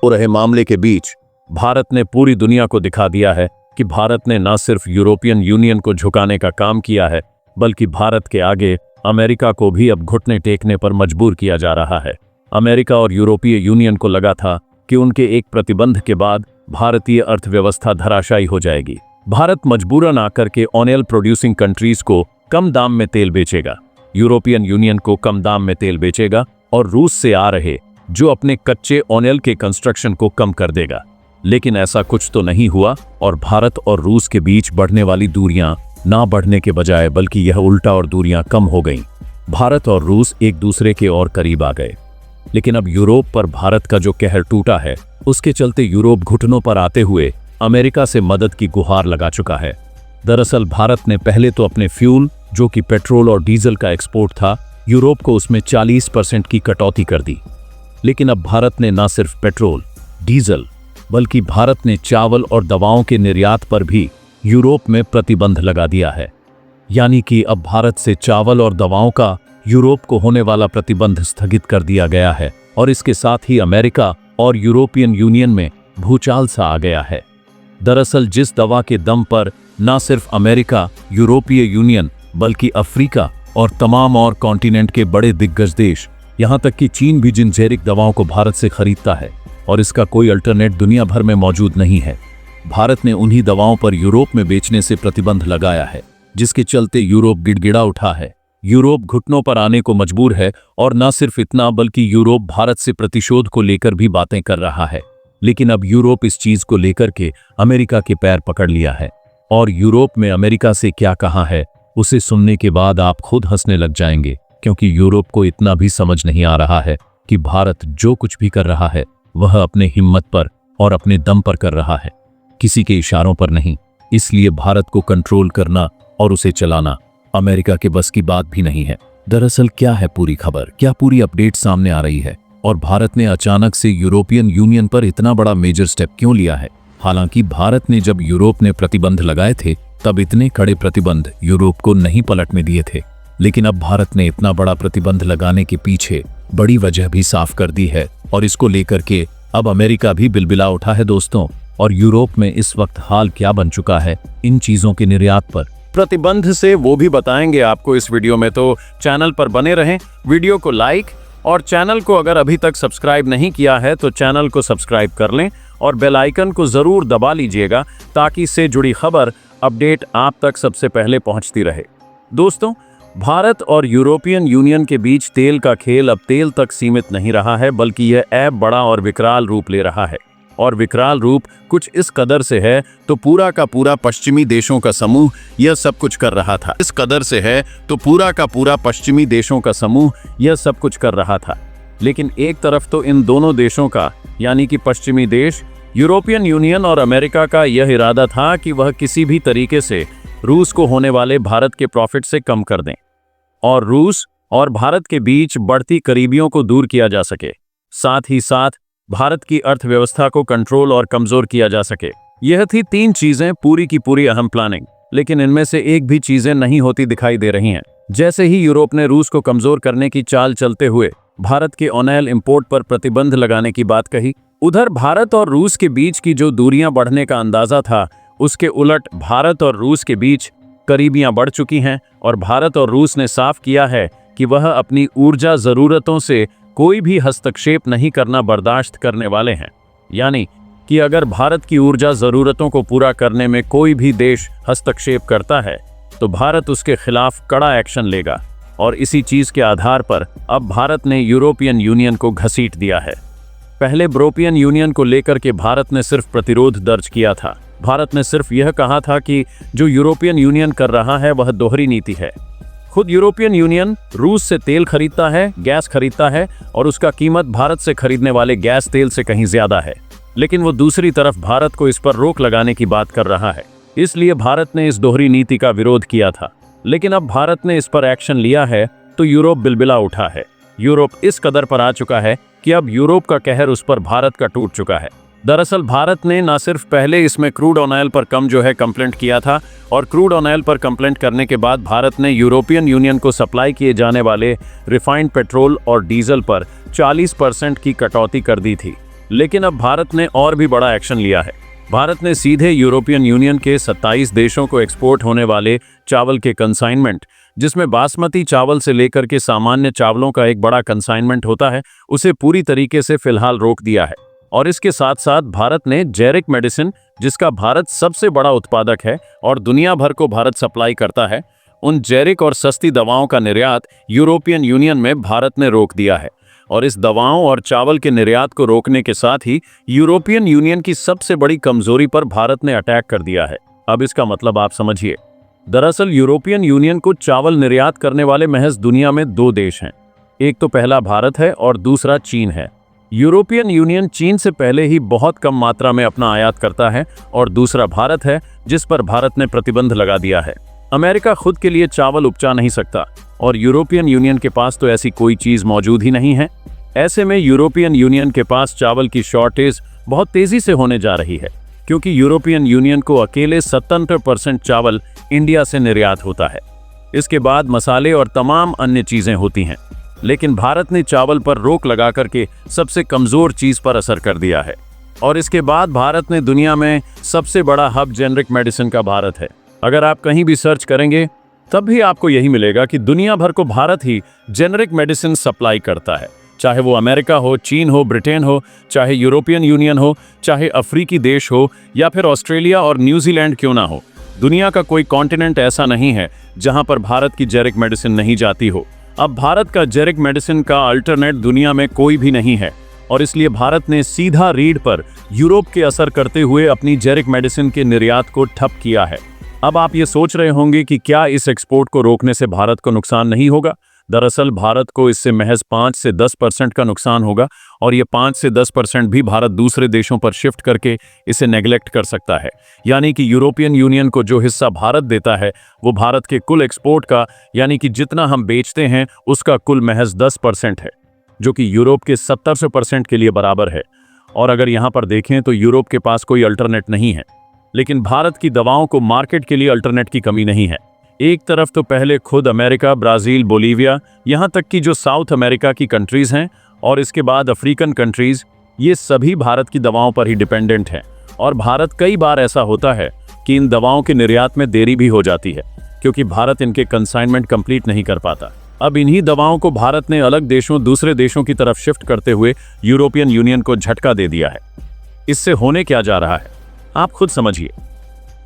हो रहे मामले के बीच भारत ने पूरी दुनिया को दिखा दिया है कि भारत ने न सिर्फ यूरोपियन यूनियन को झुकाने का काम किया है, बल्कि भारत के आगे अमेरिका को भी अब घुटने टेकने पर मजबूर किया जा रहा है। अमेरिका और यूरोपीय यूनियन को लगा था कि उनके एक प्रतिबंध के बाद भारतीय अर्थव्यवस्था धराशायी हो जाएगी। भारत मजबूरन आकर के ऑयल प्रोड्यूसिंग कंट्रीज को कम दाम में तेल बेचेगा, यूरोपियन यूनियन को कम दाम में तेल बेचेगा और रूस से आ रहे जो अपने कच्चे ऑयल के कंस्ट्रक्शन को कम कर देगा। लेकिन ऐसा कुछ तो नहीं हुआ और भारत और रूस के बीच बढ़ने वाली दूरियां ना बढ़ने के बजाय बल्कि यह उल्टा और दूरियां कम हो गईं। भारत और रूस एक दूसरे के और करीब आ गए। लेकिन अब यूरोप पर भारत का जो कहर टूटा है, उसके चलते यूरोप घुटनों पर आते हुए अमेरिका से मदद की गुहार लगा चुका है। दरअसल भारत ने पहले तो अपने फ्यूल, जो कि पेट्रोल और डीजल का एक्सपोर्ट था, यूरोप को उसमें 40% की कटौती कर दी। लेकिन अब भारत ने न सिर्फ पेट्रोल, डीजल, बल्कि भारत ने चावल और दवाओं के निर्यात पर भी यूरोप में प्रतिबंध लगा दिया है। यानी कि अब भारत से चावल और दवाओं का यूरोप को होने वाला प्रतिबंध स्थगित कर दिया गया है और इसके साथ ही अमेरिका और यूरोपियन यूनियन में भूचाल सा आ गया है। दरअसल जिस दवा के दम पर न सिर्फ अमेरिका, यूरोपीय यूनियन, बल्कि अफ्रीका और तमाम और कॉन्टिनेंट के बड़े दिग्गज देश, यहां तक कि चीन भी जिन जेनेरिक दवाओं को भारत से खरीदता है और इसका कोई अल्टरनेट दुनिया भर में मौजूद नहीं है, भारत ने उन्हीं दवाओं पर यूरोप में बेचने से प्रतिबंध लगाया है, जिसके चलते यूरोप गिड़गिड़ा उठा है। यूरोप घुटनों पर आने को मजबूर है और न सिर्फ इतना बल्कि यूरोप भारत से प्रतिशोध को लेकर भी बातें कर रहा है। लेकिन अब यूरोप इस चीज को लेकर के अमेरिका के पैर पकड़ लिया है और यूरोप में अमेरिका से क्या कहा है उसे सुनने के बाद आप खुद हंसने लग जाएंगे, क्योंकि यूरोप को इतना भी समझ नहीं आ रहा है कि भारत जो कुछ भी कर रहा है वह अपने हिम्मत पर और अपने दम पर कर रहा है, किसी के इशारों पर नहीं। इसलिए भारत को कंट्रोल करना और उसे चलाना अमेरिका के बस की बात भी नहीं है। दरअसल क्या है पूरी खबर, क्या पूरी अपडेट सामने आ रही है और भारत ने अचानक से यूरोपियन यूनियन पर इतना बड़ा मेजर स्टेप क्यों लिया है? हालांकि भारत ने जब यूरोप ने प्रतिबंध लगाए थे तब इतने कड़े प्रतिबंध यूरोप को नहीं पलटने दिए थे, लेकिन अब भारत ने इतना बड़ा प्रतिबंध लगाने के पीछे बड़ी वजह भी साफ कर दी है और इसको लेकर के अब अमेरिका भी बिलबिला उठा है दोस्तों। और यूरोप में इस वक्त हाल क्या बन चुका है इन चीजों के निर्यात पर प्रतिबंध से, वो भी बताएंगे आपको इस वीडियो में। तो चैनल पर बने रहें, वीडियो को लाइक और चैनल को अगर अभी तक सब्सक्राइब नहीं किया है तो चैनल को सब्सक्राइब कर लें और बेल आइकन को जरूर दबा लीजिएगा ताकि इससे जुड़ी खबर अपडेट आप तक सबसे पहले पहुंचती रहे। दोस्तों, भारत और यूरोपियन यूनियन के बीच तेल का खेल अब तेल तक सीमित नहीं रहा है, बल्कि यह ऐप बड़ा और विकराल रूप ले रहा है। और विकराल रूप कुछ इस कदर से है तो पूरा का पूरा पश्चिमी देशों का समूह यह सब कुछ कर रहा था। इस कदर से है तो पूरा का पूरा पश्चिमी देशों का समूह यह सब कुछ कर रहा था। लेकिन एक तरफ तो इन दोनों देशों का, यानी कि पश्चिमी देश, यूरोपियन यूनियन और अमेरिका का यह इरादा था कि वह किसी भी तरीके से रूस को होने वाले भारत के प्रॉफिट से कम कर दें और रूस और भारत के बीच बढ़ती करीबियों को दूर किया जा सके, साथ ही साथ भारत की अर्थव्यवस्था को कंट्रोल और कमजोर किया जा सके। यह थी तीन चीजें पूरी की पूरी अहम प्लानिंग। लेकिन इनमें से एक भी चीजें नहीं होती दिखाई दे रही हैं। जैसे ही यूरोप ने रूस को कमजोर करने की चाल चलते हुए भारत के ऑयल इंपोर्ट पर प्रतिबंध लगाने की बात कही, उधर भारत और रूस के बीच की जो दूरियां बढ़ने का अंदाजा था, उसके उलट भारत और रूस के बीच करीबियां बढ़ चुकी हैं और भारत और रूस ने साफ किया है कि वह अपनी ऊर्जा जरूरतों से कोई भी हस्तक्षेप नहीं करना बर्दाश्त करने वाले हैं। यानी कि अगर भारत की ऊर्जा जरूरतों को पूरा करने में कोई भी देश हस्तक्षेप करता है तो भारत उसके खिलाफ कड़ा एक्शन लेगा। और इसी चीज के आधार पर अब भारत ने यूरोपियन यूनियन को घसीट दिया है। पहले यूरोपियन यूनियन को लेकर के भारत ने सिर्फ प्रतिरोध दर्ज किया था। भारत ने सिर्फ यह कहा था कि जो यूरोपियन यूनियन कर रहा है वह दोहरी नीति है। खुद यूरोपियन यूनियन रूस से तेल खरीदता है, गैस खरीदता है और उसका कीमत भारत से खरीदने वाले गैस तेल से कहीं ज्यादा है। लेकिन वो दूसरी तरफ भारत को इस पर रोक लगाने की बात कर रहा है। इसलिए भारत ने इस दोहरी नीति का विरोध किया था। लेकिन अब भारत ने इस पर एक्शन लिया है तो यूरोप बिलबिला उठा है। यूरोप इस कदर पर आ चुका है कि अब यूरोप का कहर उस पर भारत का टूट चुका है। दरअसल भारत ने न सिर्फ पहले इसमें क्रूड ऑयल पर कम कंप्लेंट किया था और क्रूड ऑयल पर कंप्लेंट करने के बाद भारत ने यूरोपियन यूनियन को सप्लाई किए जाने वाले रिफाइंड पेट्रोल और डीजल पर 40% की कटौती कर दी थी। लेकिन अब भारत ने और भी बड़ा एक्शन लिया है। भारत ने सीधे यूरोपियन यूनियन के 27 देशों को एक्सपोर्ट होने वाले चावल के कंसाइनमेंट, जिसमें बासमती चावल से लेकर के सामान्य चावलों का एक बड़ा कंसाइनमेंट होता है, उसे पूरी तरीके से फिलहाल रोक दिया है। और इसके साथ साथ भारत ने जेरिक मेडिसिन, जिसका भारत सबसे बड़ा उत्पादक है और दुनिया भर को भारत सप्लाई करता है, उन जेरिक और सस्ती दवाओं का निर्यात यूरोपियन यूनियन में भारत ने रोक दिया है। और इस दवाओं और चावल के निर्यात को रोकने के साथ ही यूरोपियन यूनियन की सबसे बड़ी कमजोरी पर भारत ने अटैक कर दिया है। अब इसका मतलब आप समझिए। दरअसल यूरोपियन यूनियन को चावल निर्यात करने वाले महज दुनिया में 2 देश हैं। एक तो पहला भारत है और दूसरा चीन है। यूरोपियन यूनियन चीन से पहले ही बहुत कम मात्रा में अपना आयात करता है और दूसरा भारत है, जिस पर भारत ने प्रतिबंध लगा दिया है। अमेरिका खुद के लिए चावल उपजा नहीं सकता और यूरोपियन यूनियन के पास तो ऐसी कोई चीज मौजूद ही नहीं है। ऐसे में यूरोपियन यूनियन के पास चावल की शॉर्टेज बहुत तेजी से होने जा रही है, क्योंकि यूरोपियन यूनियन को अकेले 77% चावल इंडिया से निर्यात होता है। इसके बाद मसाले और तमाम अन्य चीजें होती हैं। लेकिन भारत ने चावल पर रोक लगा करके सबसे कमजोर चीज पर असर कर दिया है। और इसके बाद भारत ने दुनिया में सबसे बड़ा हब जेनरिक मेडिसिन का भारत है। अगर आप कहीं भी सर्च करेंगे तब भी आपको यही मिलेगा कि दुनिया भर को भारत ही जेनरिक मेडिसिन सप्लाई करता है, चाहे वो अमेरिका हो, चीन हो, ब्रिटेन हो, चाहे यूरोपियन यूनियन हो, चाहे अफ्रीकी देश हो या फिर ऑस्ट्रेलिया और न्यूजीलैंड क्यों ना हो। दुनिया का कोई कॉन्टिनेंट ऐसा नहीं है जहां पर भारत की जेरिक मेडिसिन नहीं जाती हो। अब भारत का जेरिक मेडिसिन का अल्टरनेट दुनिया में कोई भी नहीं है और इसलिए भारत ने सीधा रीढ़ पर यूरोप के असर करते हुए अपनी जेरिक मेडिसिन के निर्यात को ठप किया है। अब आप ये सोच रहे होंगे कि क्या इस एक्सपोर्ट को रोकने से भारत को नुकसान नहीं होगा। दरअसल भारत को इससे महज 5 से 10% का नुकसान होगा और ये 5 से 10% भी भारत दूसरे देशों पर शिफ्ट करके इसे नेग्लेक्ट कर सकता है। यानी कि यूरोपियन यूनियन को जो हिस्सा भारत देता है वो भारत के कुल एक्सपोर्ट का, यानी कि जितना हम बेचते हैं उसका कुल महज 10% है, जो कि यूरोप के 70% के लिए बराबर है। और अगर यहाँ पर देखें तो यूरोप के पास कोई अल्टरनेट नहीं है, लेकिन भारत की दवाओं को मार्केट के लिए अल्टरनेट की कमी नहीं है। एक तरफ तो पहले खुद अमेरिका, ब्राज़ील, बोलीविया, यहाँ तक कि जो साउथ अमेरिका की कंट्रीज़ हैं और इसके बाद अफ्रीकन कंट्रीज़, ये सभी भारत की दवाओं पर ही डिपेंडेंट हैं। और भारत कई बार ऐसा होता है कि इन दवाओं के निर्यात में देरी भी हो जाती है, क्योंकि भारत इनके कंसाइनमेंट कंप्लीट नहीं कर पाता। अब इन्हीं दवाओं को भारत ने अलग देशों, दूसरे देशों की तरफ शिफ्ट करते हुए यूरोपियन यूनियन को झटका दे दिया है। इससे होने क्या जा रहा है आप खुद समझिए।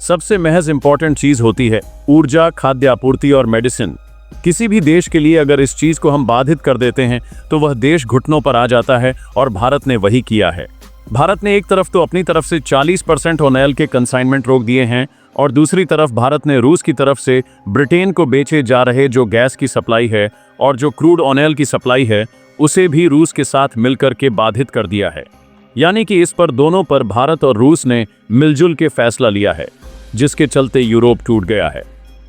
सबसे महज इंपॉर्टेंट चीज होती है ऊर्जा, खाद्य आपूर्ति और मेडिसिन। किसी भी देश के लिए अगर इस चीज को हम बाधित कर देते हैं तो वह देश घुटनों पर आ जाता है और भारत ने वही किया है। भारत ने एक तरफ तो अपनी तरफ से 40% ऑयल के कंसाइनमेंट रोक दिए हैं और दूसरी तरफ भारत ने रूस की तरफ से ब्रिटेन को बेचे जा रहे जो गैस की सप्लाई है और जो क्रूड ऑयल की सप्लाई है उसे भी रूस के साथ मिलकर के बाधित कर दिया है। यानी कि इस पर दोनों पर भारत और रूस ने मिलजुल के फैसला लिया है, जिसके चलते यूरोप टूट गया है।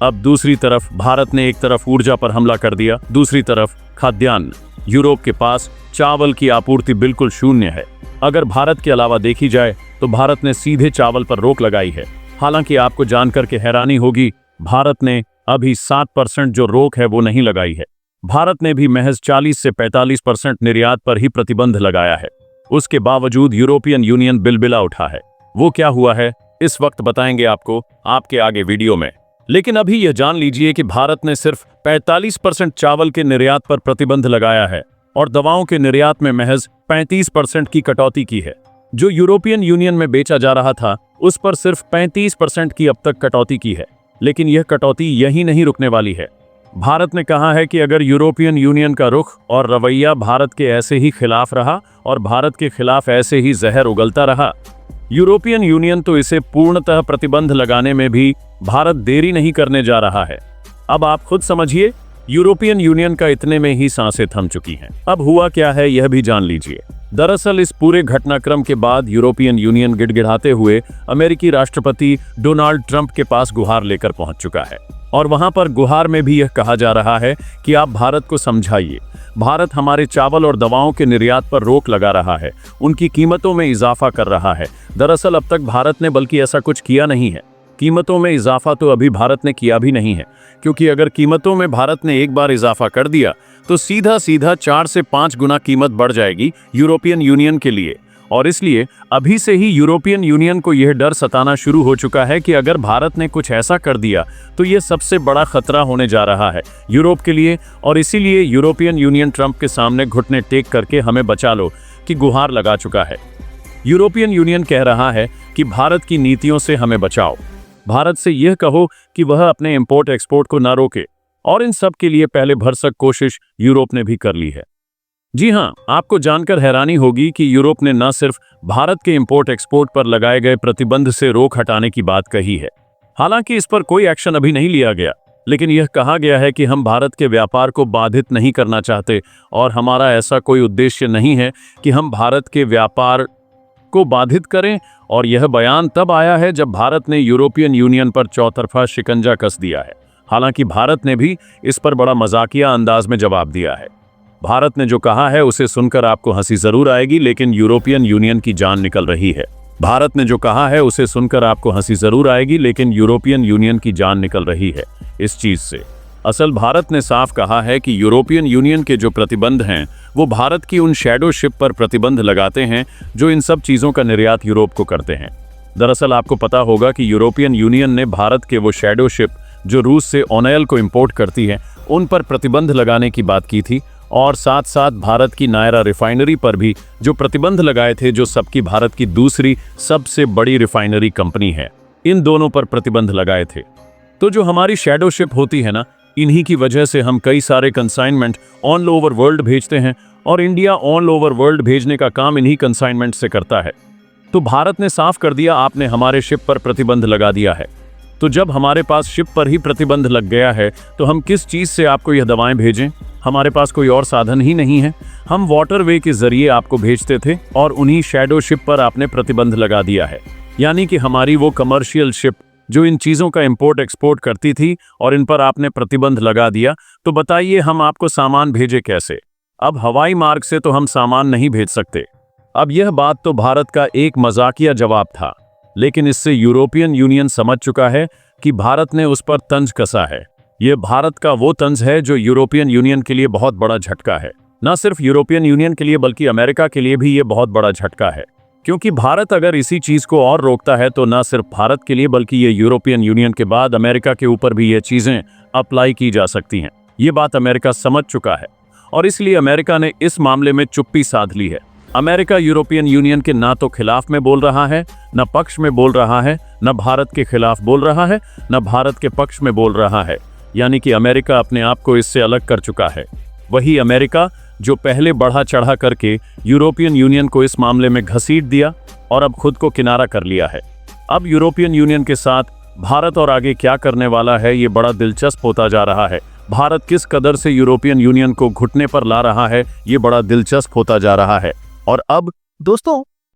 अब दूसरी तरफ भारत ने एक तरफ ऊर्जा पर हमला कर दिया, दूसरी तरफ खाद्यान्न। यूरोप के पास चावल की आपूर्ति बिल्कुल शून्य है। अगर भारत के अलावा देखी जाए तो भारत ने सीधे चावल पर रोक लगाई है। हालांकि आपको जानकर के हैरानी होगी, भारत ने अभी 7% जो रोक है वो नहीं लगाई है। भारत ने भी महज 40 से 45% निर्यात पर ही प्रतिबंध लगाया है। उसके बावजूद यूरोपियन यूनियन बिलबिला उठा है। वो क्या हुआ है इस वक्त बताएंगे आपको आपके आगे वीडियो में। लेकिन अभी यह जान लीजिए कि भारत ने सिर्फ 45% चावल के निर्यात पर प्रतिबंध लगाया है और दवाओं के निर्यात में महज 35% की कटौती की है। जो यूरोपियन यूनियन में बेचा जा रहा था उस पर सिर्फ 35% की अब तक कटौती की है। लेकिन यह कटौती यही नहीं रुकने वाली है। भारत ने कहा है कि अगर यूरोपियन यूनियन का रुख और रवैया भारत के ऐसे ही खिलाफ रहा और भारत के खिलाफ ऐसे ही जहर उगलता रहा, यूरोपियन यूनियन तो इसे पूर्णतः प्रतिबंध लगाने में भी भारत देरी नहीं करने जा रहा है। अब आप खुद समझिए, यूरोपियन यूनियन का इतने में ही सांसें थम चुकी हैं। अब हुआ क्या है यह भी जान लीजिए। दरअसल इस पूरे घटनाक्रम के बाद यूरोपियन यूनियन गिड़गिड़ाते हुए अमेरिकी राष्ट्रपति डोनाल्ड ट्रंप के पास गुहार लेकर पहुंच चुका है और वहां पर गुहार में भी यह कहा जा रहा है कि आप भारत को समझाइए। भारत हमारे चावल और दवाओं के निर्यात पर रोक लगा रहा है, उनकी कीमतों में इजाफा कर रहा है। दरअसल अब तक भारत ने बल्कि ऐसा कुछ किया नहीं है। कीमतों में इजाफा तो अभी भारत ने किया भी नहीं है, क्योंकि अगर कीमतों में भारत ने एक बार इजाफा कर दिया तो सीधा सीधा 4 से 5 गुना कीमत बढ़ जाएगी यूरोपियन यूनियन के लिए। और इसलिए अभी से ही यूरोपियन यूनियन को यह डर सताना शुरू हो चुका है कि अगर भारत ने कुछ ऐसा कर दिया तो यह सबसे बड़ा खतरा होने जा रहा है यूरोप के लिए। और इसीलिए यूरोपियन यूनियन ट्रंप के सामने घुटने टेक करके हमें बचा लो की गुहार लगा चुका है। यूरोपियन यूनियन कह रहा है कि भारत की नीतियों से हमें बचाओ, भारत से यह कहो कि वह अपने इंपोर्ट एक्सपोर्ट को न रोके, और इन सब के लिए पहले भरसक कोशिश यूरोप ने भी कर ली है। जी हां, आपको जानकर हैरानी होगी कि यूरोप ने न सिर्फ भारत के इंपोर्ट एक्सपोर्ट पर लगाए गए प्रतिबंध से रोक हटाने की बात कही है, हालांकि इस पर कोई एक्शन अभी नहीं लिया गया, लेकिन यह कहा गया है कि हम भारत के व्यापार को बाधित नहीं करना चाहते और हमारा ऐसा कोई उद्देश्य नहीं है कि हम भारत के व्यापार को बाधित करें। और यह बयान तब आया है जब भारत ने यूरोपियन यूनियन पर चौतरफा शिकंजा कस दिया है। हालांकि भारत ने भी इस पर बड़ा मजाकिया अंदाज में जवाब दिया है। भारत ने जो कहा है उसे सुनकर आपको हंसी जरूर आएगी, लेकिन यूरोपियन यूनियन की जान निकल रही है। भारत ने जो कहा है उसे सुनकर आपको हंसी जरूर आएगी, लेकिन यूरोपियन यूनियन की जान निकल रही है इस चीज से। असल भारत ने साफ कहा है कि यूरोपियन यूनियन के जो प्रतिबंध हैं वो भारत की उन शैडो शिप पर प्रतिबंध लगाते हैं जो इन सब चीज़ों का निर्यात यूरोप को करते हैं। दरअसल आपको पता होगा कि यूरोपियन यूनियन ने भारत के वो शैडो शिप जो रूस से ऑयल को इंपोर्ट करती हैं उन पर प्रतिबंध लगाने की बात की थी, और साथ साथ भारत की नायरा रिफाइनरी पर भी जो प्रतिबंध लगाए थे, जो सबकी भारत की दूसरी सबसे बड़ी रिफाइनरी कंपनी है, इन दोनों पर प्रतिबंध लगाए थे। तो जो हमारी शैडो शिप होती है ना, इन्हीं की वजह से हम कई सारे कंसाइनमेंट ऑल ओवर वर्ल्ड भेजते हैं, और इंडिया ऑल ओवर वर्ल्ड भेजने का काम इन्हीं कंसाइनमेंट से करता है। तो भारत ने साफ कर दिया आपने हमारे शिप पर प्रतिबंध लगा दिया है। तो जब हमारे पास शिप पर ही प्रतिबंध लग गया है तो हम किस चीज़ से आपको यह दवाएं भेजें? हमारे पास कोई और साधन ही नहीं है। हम वाटरवे के जरिए आपको भेजते थे और उन्हीं शैडो शिप पर आपने प्रतिबंध लगा दिया है। यानी कि हमारी वो कमर्शियल शिप जो इन चीज़ों का इंपोर्ट एक्सपोर्ट करती थी और इन पर आपने प्रतिबंध लगा दिया, तो बताइए हम आपको सामान भेजे कैसे? अब हवाई मार्ग से तो हम सामान नहीं भेज सकते। अब यह बात तो भारत का एक मजाकिया जवाब था, लेकिन इससे यूरोपियन यूनियन समझ चुका है कि भारत ने उस पर तंज कसा है। यह भारत का वो तंज है जो यूरोपियन यूनियन के लिए बहुत बड़ा झटका है। न सिर्फ यूरोपियन यूनियन के लिए बल्कि अमेरिका के लिए भी ये बहुत बड़ा झटका है, क्योंकि भारत अगर इसी चीज़ को और रोकता है तो न सिर्फ भारत के लिए बल्कि ये यूरोपियन यूनियन के बाद अमेरिका के ऊपर भी ये चीज़ें अप्लाई की जा सकती हैं। ये बात अमेरिका समझ चुका है और इसलिए अमेरिका ने इस मामले में चुप्पी साध ली है। अमेरिका यूरोपियन यूनियन के ना तो खिलाफ में बोल रहा है, न पक्ष में बोल रहा है, न भारत के खिलाफ बोल रहा है, न भारत के पक्ष में बोल रहा है। यानी कि अमेरिका अपने आप को इससे अलग कर चुका है। वही अमेरिका जो पहले बढ़ा चढ़ा करके यूरोपियन यूनियन को इस मामले में घसीट दिया और अब खुद को किनारा कर लिया है। अब यूरोपियन यूनियन के साथ भारत और आगे क्या करने वाला है ये बड़ा दिलचस्प होता जा रहा है। भारत किस कदर से यूरोपियन यूनियन को घुटने पर ला रहा है ये बड़ा दिलचस्प होता जा रहा है। और अब दोस्तों,